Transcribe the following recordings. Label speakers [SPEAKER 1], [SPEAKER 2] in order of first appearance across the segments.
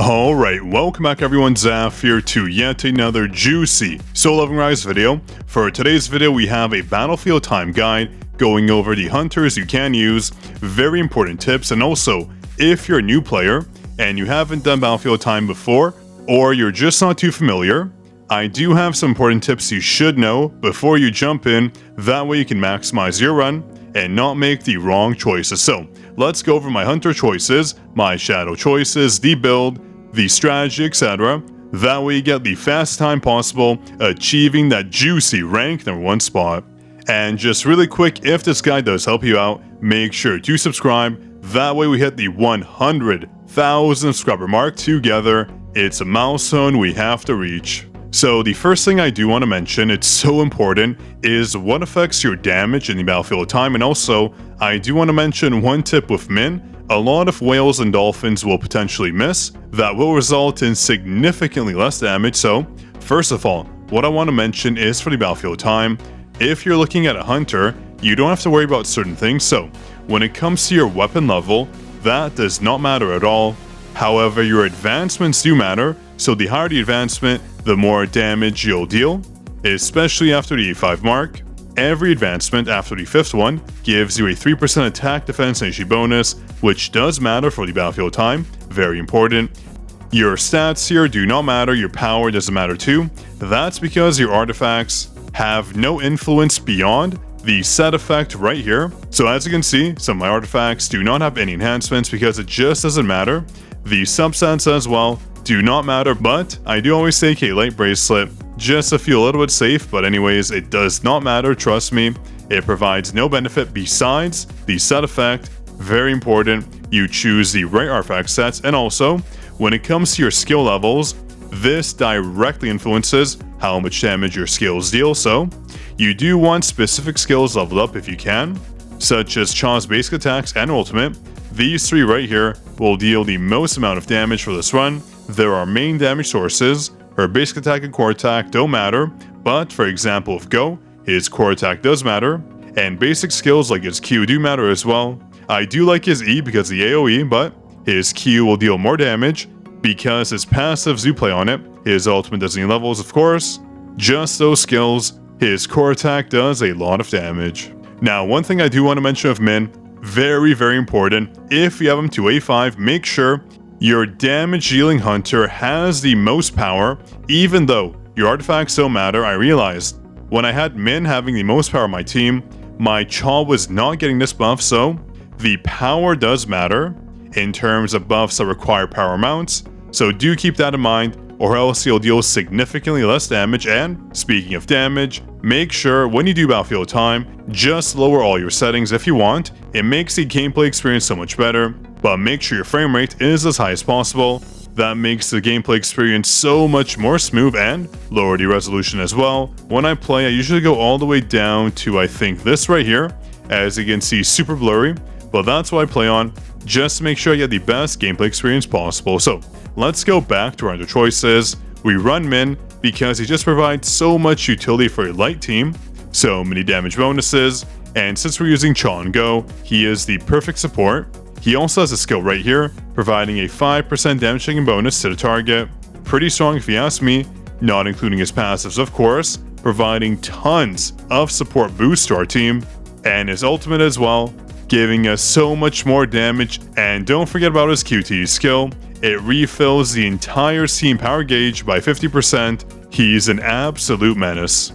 [SPEAKER 1] Alright, welcome back everyone, Zaf here to yet another juicy solo leveling rise video. For today's video we have a battlefield time guide going over the hunters you can use, very important tips, and also if you're a new player and you haven't done battlefield time before or you're just not too familiar, I do have some important tips you should know before you jump in, that way you can maximize your run and not make the wrong choices. So let's go over my hunter choices, my shadow choices, the build, the strategy, etc. That way you get the fastest time possible, achieving that juicy rank #1 spot. And just really quick, if this guide does help you out, make sure to subscribe. That way we hit the 100,000 subscriber mark together. It's a milestone we have to reach. So the first thing I do want to mention, it's so important, is what affects your damage in the battlefield time. And also, I do want to mention one tip with Min. A lot of whales and dolphins will potentially miss. That will result in significantly less damage. So, first of all, what I want to mention is for the battlefield time, if you're looking at a hunter, you don't have to worry about certain things. So, when it comes to your weapon level, that does not matter at all. However, your advancements do matter. So the higher the advancement, the more damage you'll deal, especially after the 85 mark. Every advancement after the 5th one gives you a 3% attack, defense, and HP bonus, which does matter for the battlefield time, very important. Your stats here do not matter, your power doesn't matter too. That's because your artifacts have no influence beyond the set effect right here. So as you can see, some of my artifacts do not have any enhancements because it just doesn't matter. The subsets as well do not matter, but I do always take a light bracelet just to feel a little bit safe. But anyways, it does not matter, trust me. It provides no benefit besides the set effect. Very important, you choose the right artifact sets. And also, when it comes to your skill levels, this directly influences how much damage your skills deal. So you do want specific skills leveled up if you can, such as Cha's basic attacks and ultimate. These three right here will deal the most amount of damage for this run. There are main damage sources. Her basic attack and core attack don't matter, but for example with Go, his core attack does matter, and basic skills like his Q do matter as well. I do like his E because of the AoE, but his Q will deal more damage because his passives do play on it. His ultimate doesn't need levels, of course. Just those skills. His core attack does a lot of damage. Now, one thing I do want to mention of Min, very, very important, if you have him to A5, make sure your damage dealing hunter has the most power. Even though your artifacts don't matter, I realized when I had Min having the most power on my team, my Cha was not getting this buff, so the power does matter in terms of buffs that require power amounts. So do keep that in mind, or else you'll deal significantly less damage. And speaking of damage, make sure when you do battlefield time, just lower all your settings if you want. It makes the gameplay experience so much better, but make sure your frame rate is as high as possible. That makes the gameplay experience so much more smooth, and lower the resolution as well. When I play, I usually go all the way down to, I think, this right here. As you can see, super blurry, but that's what I play on, just to make sure I get the best gameplay experience possible. So let's go back to our other choices. We run Min because he just provides so much utility for a light team, so many damage bonuses, and since we're using Cha and Go, he is the perfect support. He also has a skill right here, providing a 5% damage taking bonus to the target. Pretty strong if you ask me, not including his passives of course, providing tons of support boost to our team, and his ultimate as well, giving us so much more damage. And don't forget about his QTE skill, it refills the entire team power gauge by 50%. He's an absolute menace.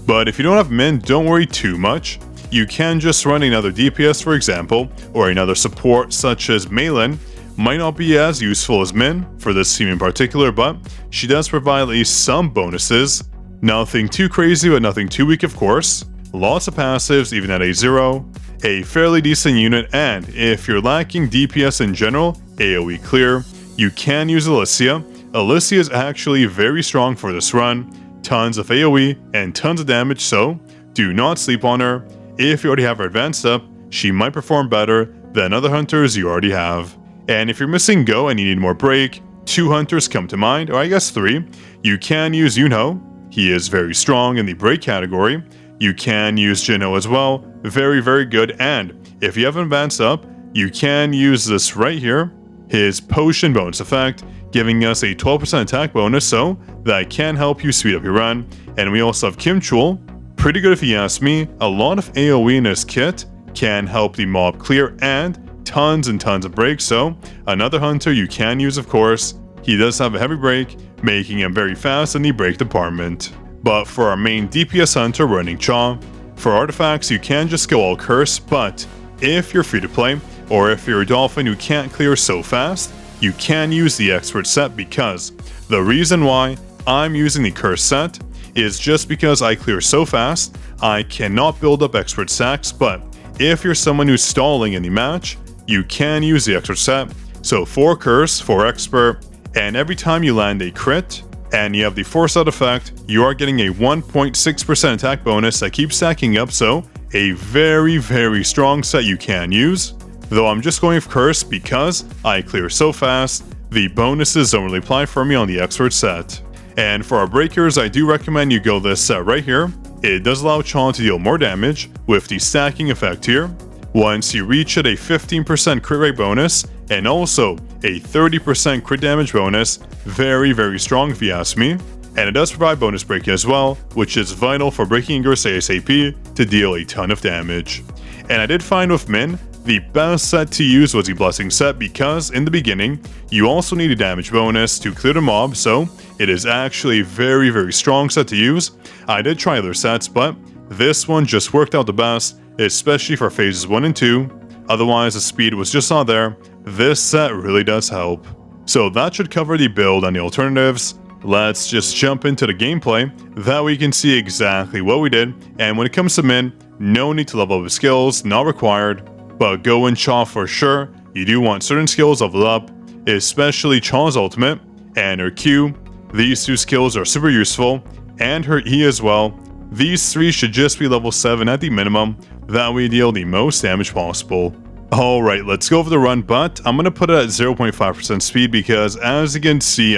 [SPEAKER 1] But if you don't have Min, don't worry too much. You can just run another DPS for example, or another support such as Malin. Might not be as useful as Min for this team in particular, but she does provide at least some bonuses. Nothing too crazy, but nothing too weak of course. Lots of passives even at A0. A fairly decent unit, and if you're lacking DPS in general, AoE clear, you can use Alicia. Alicia is actually very strong for this run. Tons of AoE and tons of damage, so do not sleep on her. If you already have her advanced up, she might perform better than other hunters you already have. And if you're missing Go and you need more break, 2 hunters come to mind, or I guess 3. You can use Yunho. He is very strong in the break category. You can use Jinho as well. Very, very good. And if you haven't advanced up, you can use this right here. His potion bonus effect. giving us a 12% attack bonus, so that can help you speed up your run. And we also have Kim Chul, pretty good if you ask me. A lot of AoE in his kit can help the mob clear, and tons of breaks, so another hunter you can use, of course. He does have a heavy break, making him very fast in the break department. But for our main DPS hunter running Cha, for artifacts you can just go all curse, but if you're free to play, or if you're a dolphin who can't clear so fast, you can use the expert set, because the reason why I'm using the curse set is just because I clear so fast, I cannot build up expert stacks. But if you're someone who's stalling in the match, you can use the expert set. So 4 curse, 4 expert, and every time you land a crit and you have the force out effect, you are getting a 1.6% attack bonus that keeps stacking up, so a very strong set you can use. Though I'm just going with curse because I clear so fast, the bonuses don't really apply for me on the expert set. And for our breakers, I do recommend you go this set right here. It does allow Cha to deal more damage with the stacking effect here. Once you reach it, a 15% crit rate bonus, and also a 30% crit damage bonus. Very strong if you ask me. And it does provide bonus breaking as well, which is vital for breaking IGRIS ASAP to deal a ton of damage. And I did find with Min, the best set to use was the Blessing set, because in the beginning, you also need a damage bonus to clear the mob, so it is actually a very strong set to use. I did try other sets, but this one just worked out the best, especially for phases 1 and 2. Otherwise, the speed was just not there. This set really does help. So that should cover the build and the alternatives. Let's just jump into the gameplay, that we can see exactly what we did. And when it comes to Min, no need to level up his skills, not required. But Go and Cha for sure, you do want certain skills leveled up, especially Cha's ultimate and her Q. These 2 skills are super useful, and her E as well. These 3 should just be level 7 at the minimum, that we deal the most damage possible. Alright, let's go for the run, but I'm going to put it at 0.5% speed because, as you can see,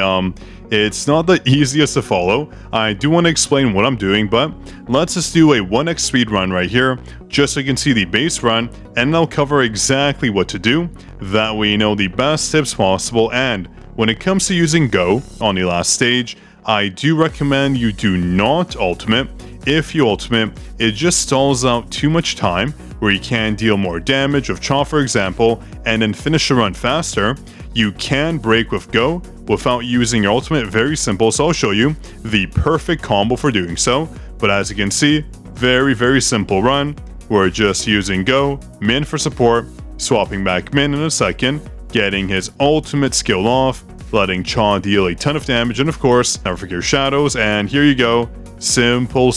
[SPEAKER 1] it's not the easiest to follow. I do want to explain what I'm doing, but let's just do a 1x speed run right here, just so you can see the base run, and I'll cover exactly what to do. That way you know the best tips possible. And when it comes to using Go on the last stage, I do recommend you do not ultimate. If you ultimate, it just stalls out too much time, where you can deal more damage with Cha for example, and then finish the run faster. You can break with Go without using your ultimate, very simple, so I'll show you the perfect combo for doing so. But as you can see, very simple run. We're just using Go, Min for support, swapping back Min in a second, getting his ultimate skill off, letting Cha deal a ton of damage, and of course, never forget your shadows, and here you go. Simple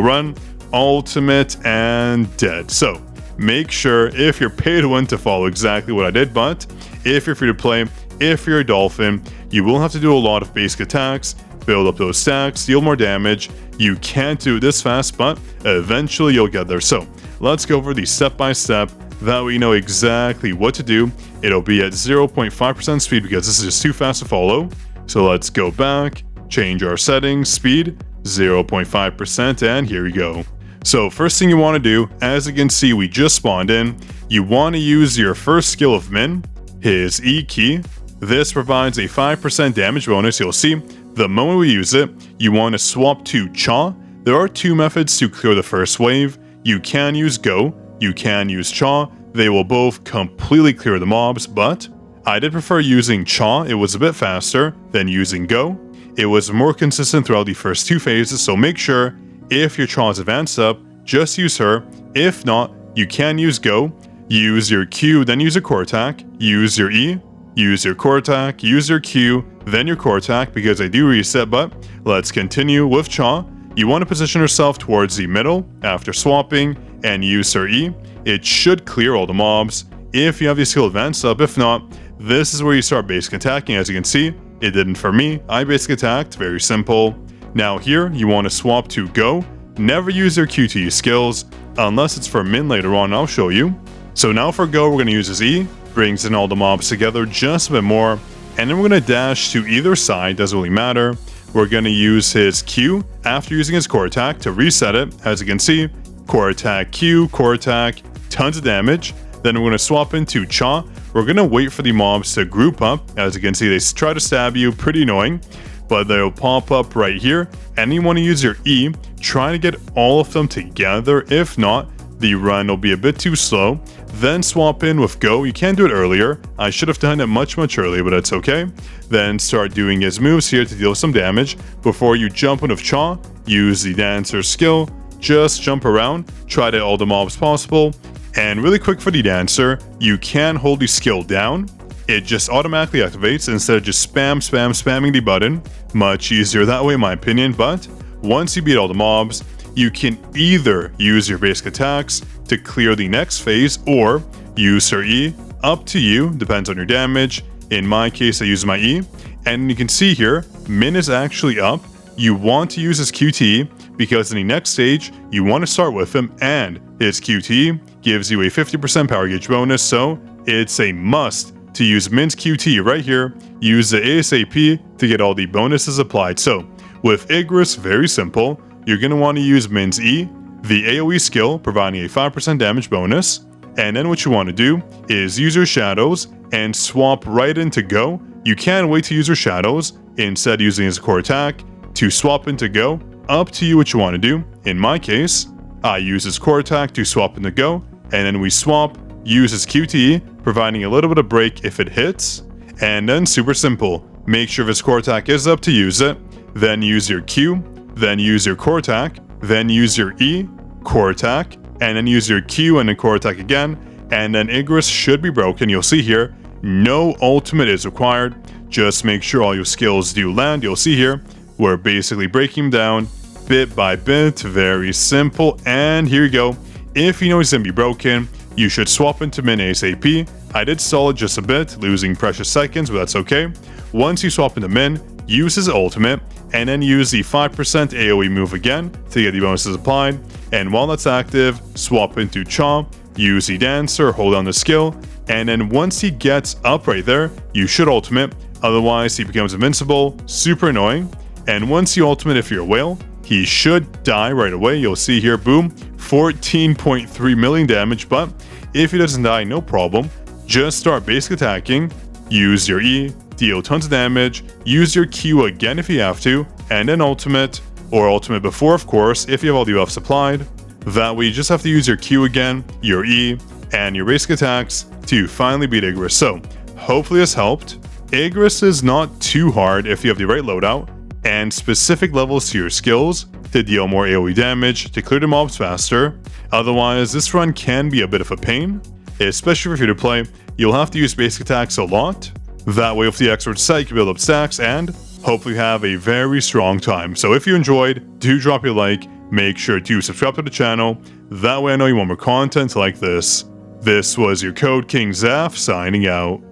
[SPEAKER 1] run, ultimate, and dead. So make sure, if you're paid to win, to follow exactly what I did, but if you're free to play, if you're a dolphin, you will have to do a lot of basic attacks, build up those stacks, deal more damage. You can't do this fast, but eventually you'll get there. So let's go over the step-by-step, that we know exactly what to do. It'll be at 0.5% speed because this is just too fast to follow. So let's go back, change our settings, speed 0.5%, and here we go. So first thing you want to do, as you can see we just spawned in, you want to use your first skill of Min, his E key. This provides a 5% damage bonus. You'll see the moment we use it, you want to swap to Cha. There are 2 methods to clear the first wave. You can use Go, you can use Cha. They will both completely clear the mobs, but I did prefer using Cha. It was a bit faster than using Go. It was more consistent throughout the first 2 phases, so make sure if your Cha is advanced up, just use her. If not, you can use Go, use your Q, then use your core attack, use your E, use your core attack, use your Q, then your core attack, because they do reset. But let's continue with Cha. You want to position yourself towards the middle after swapping and use her E. It should clear all the mobs if you have your skill advanced up. If not, this is where you start basic attacking. As you can see, it didn't for me. I basic attacked, very simple. Now here, you want to swap to Go. Never use your QTE skills, unless it's for Min later on, I'll show you. So now for Go, we're going to use his E, brings in all the mobs together just a bit more, and then we're going to dash to either side, doesn't really matter. We're going to use his Q after using his core attack to reset it. As you can see, core attack Q, core attack, tons of damage. Then we're going to swap into Cha. we're going to wait for the mobs to group up. As you can see, they try to stab you, pretty annoying, but they'll pop up right here. And you want to use your E, try to get all of them together. If not, the run will be a bit too slow. Then swap in with Go. You can do it earlier. I should have done it much earlier, but that's okay. Then start doing his moves here to deal some damage. Before you jump in with Cha, use the Dancer skill. Just jump around, try to hit all the mobs possible. And really quick for the Dancer, you can hold the skill down. It just automatically activates instead of just spamming the button. Much easier that way in my opinion, but once you beat all the mobs, you can either use your basic attacks to clear the next phase or use her E. Up to you, depends on your damage. In my case, I use my E. And you can see here, Min is actually up. You want to use his QT because in the next stage, you want to start with him, and his QT gives you a 50% power gauge bonus, so it's a must to use Min's QT right here. Use the ASAP to get all the bonuses applied. So with IGRIS, very simple. You're going to want to use Min's E, the AoE skill providing a 5% damage bonus, and then what you want to do is use your shadows and swap right into Go. You can wait to use your shadows, instead using his core attack to swap into Go. Up to you what you want to do. In my case, I use his core attack to swap into Go, and then we swap, use his QTE, providing a little bit of break if it hits, and then super simple. Make sure if his core attack is up to use it, then use your Q, then use your core attack, then use your E, core attack, and then use your Q and then core attack again, and then IGRIS should be broken. You'll see here, no ultimate is required. Just make sure all your skills do land. You'll see here, we're basically breaking him down bit by bit, very simple, and here you go. If you know he's gonna be broken, you should swap into Min ASAP. I did stall it just a bit, losing precious seconds, but that's okay. Once you swap into Min, use his ultimate, and then use the 5% AoE move again to get the bonuses applied. And while that's active, swap into Cha, use the Dancer, hold down the skill, and then once he gets up right there, you should ultimate, otherwise he becomes invincible, super annoying. And once you ultimate if you're a whale, he should die right away. You'll see here, boom, 14.3 million damage, but if he doesn't die, no problem. Just start basic attacking, use your E, deal tons of damage, use your Q again if you have to, and then ultimate, or ultimate before of course, if you have all the buffs applied. That way you just have to use your Q again, your E, and your basic attacks to finally beat IGRIS. So hopefully this helped. IGRIS is not too hard if you have the right loadout, and specific levels to your skills to deal more AoE damage to clear the mobs faster. Otherwise, this run can be a bit of a pain, especially for free to play. You'll have to use basic attacks a lot. That way with the expert set, you can build up stacks and hopefully have a very strong time. So if you enjoyed, do drop your like, make sure to subscribe to the channel. That way I know you want more content like this. This was your Code King Zaf signing out.